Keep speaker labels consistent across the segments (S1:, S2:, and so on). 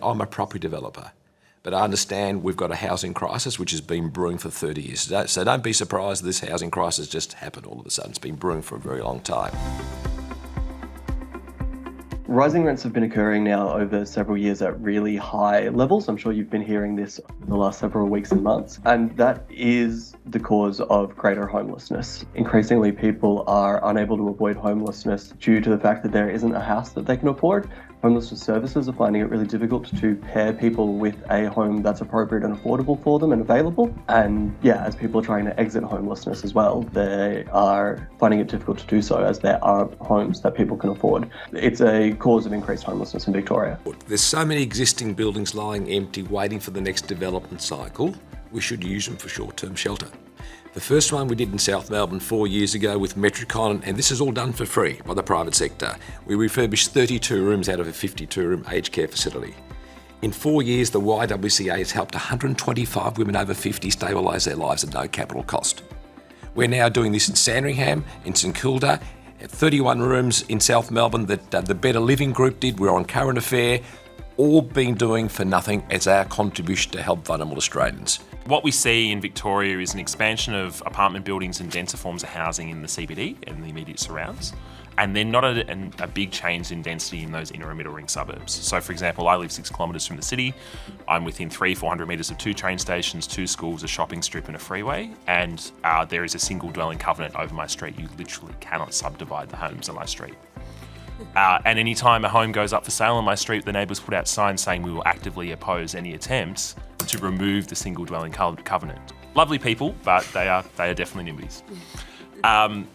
S1: I'm a property developer, but I understand we've got a housing crisis which has been brewing for 30 years. So don't be surprised this housing crisis just happened all of a sudden. It's been brewing for a very long time.
S2: Rising rents have been occurring now over several years at really high levels. I'm sure you've been hearing this over the last several weeks and months, and that is the cause of greater homelessness. Increasingly, people are unable to avoid homelessness due to the fact that there isn't a house that they can afford. Homelessness services are finding it really difficult to pair people with a home that's appropriate and affordable for them and available. And yeah, as people are trying to exit homelessness as well, they are finding it difficult to do so as there aren't homes that people can afford. It's a cause of increased homelessness in Victoria.
S1: There's so many existing buildings lying empty, waiting for the next development cycle. We should use them for short-term shelter. The first one we did in South Melbourne 4 years ago with Metricon, and this is all done for free by the private sector. We refurbished 32 rooms out of a 52-room aged care facility. In 4 years, the YWCA has helped 125 women over 50 stabilise their lives at no capital cost. We're now doing this in Sandringham, in St Kilda, at 31 rooms in South Melbourne that the Better Living Group did. We're on Current Affair, all been doing for nothing as our contribution to help vulnerable Australians.
S3: What we see in Victoria is an expansion of apartment buildings and denser forms of housing in the CBD and the immediate surrounds, and then not a big change in density in those inner and middle ring suburbs. So for example, I live 6 kilometres from the city. I'm within 300-400 metres of 2 train stations, 2 schools, a shopping strip and a freeway, and there is a single dwelling covenant over my street. You literally cannot subdivide the homes on my street. And any time a home goes up for sale on my street, the neighbours put out signs saying we will actively oppose any attempts to remove the single dwelling covenant. Lovely people, but they are definitely NIMBYs.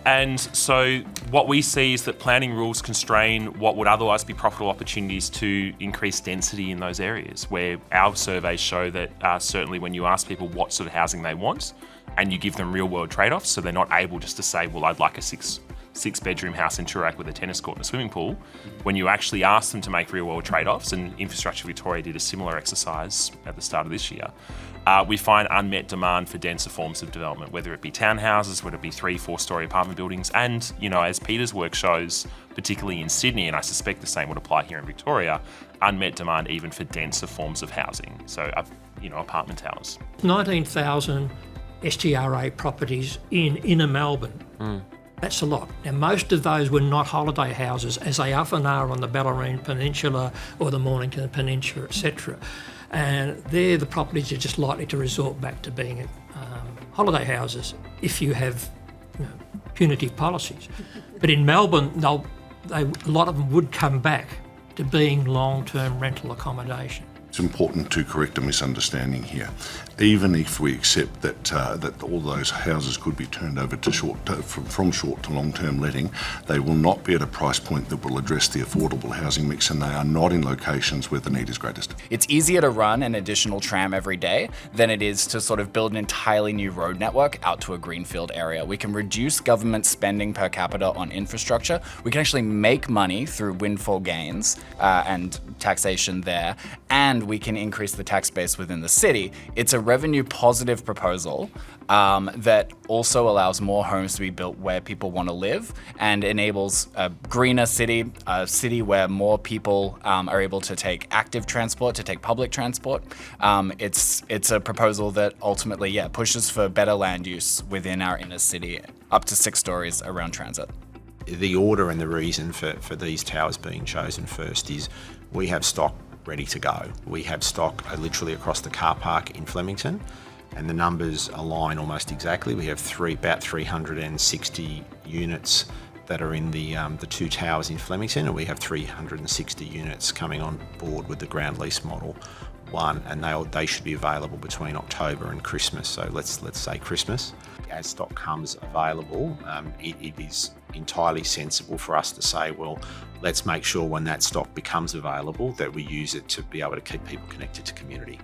S3: And so what we see is that planning rules constrain what would otherwise be profitable opportunities to increase density in those areas, where our surveys show that certainly when you ask people what sort of housing they want and you give them real world trade-offs, so they're not able just to say, well, I'd like a six-bedroom house in Toorak with a tennis court and a swimming pool. When you actually ask them to make real-world trade-offs, and Infrastructure Victoria did a similar exercise at the start of this year, we find unmet demand for denser forms of development, whether it be townhouses, whether it be 3-4-storey apartment buildings, and as Peter's work shows, particularly in Sydney, and I suspect the same would apply here in Victoria, unmet demand even for denser forms of housing, so apartment towers.
S4: 19,000 STRA properties in inner Melbourne. That's a lot. Now, most of those were not holiday houses, as they often are on the Bellarine Peninsula or the Mornington Peninsula, etc. And there, the properties are just likely to resort back to being holiday houses if you have punitive policies. But in Melbourne, a lot of them would come back to being long-term rental accommodation.
S5: It's important to correct a misunderstanding here. Even if we accept that all those houses could be turned over to from short to long-term letting, they will not be at a price point that will address the affordable housing mix, and they are not in locations where the need is greatest.
S6: It's easier to run an additional tram every day than it is to sort of build an entirely new road network out to a greenfield area. We can reduce government spending per capita on infrastructure. We can actually make money through windfall gains and taxation there, and we can increase the tax base within the city. It's a revenue positive proposal that also allows more homes to be built where people want to live and enables a greener city, a city where more people are able to take active transport, to take public transport. It's a proposal that ultimately, pushes for better land use within our inner city, up to 6 stories around transit.
S7: The order and the reason for these towers being chosen first is we have stock ready to go. We have stock literally across the car park in Flemington, and the numbers align almost exactly. We have about 360 units that are in the 2 towers in Flemington, and we have 360 units coming on board with the ground lease model 1, and they should be available between October and Christmas. So let's say Christmas. As stock comes available, it is entirely sensible for us to say, well, let's make sure when that stock becomes available that we use it to be able to keep people connected to community.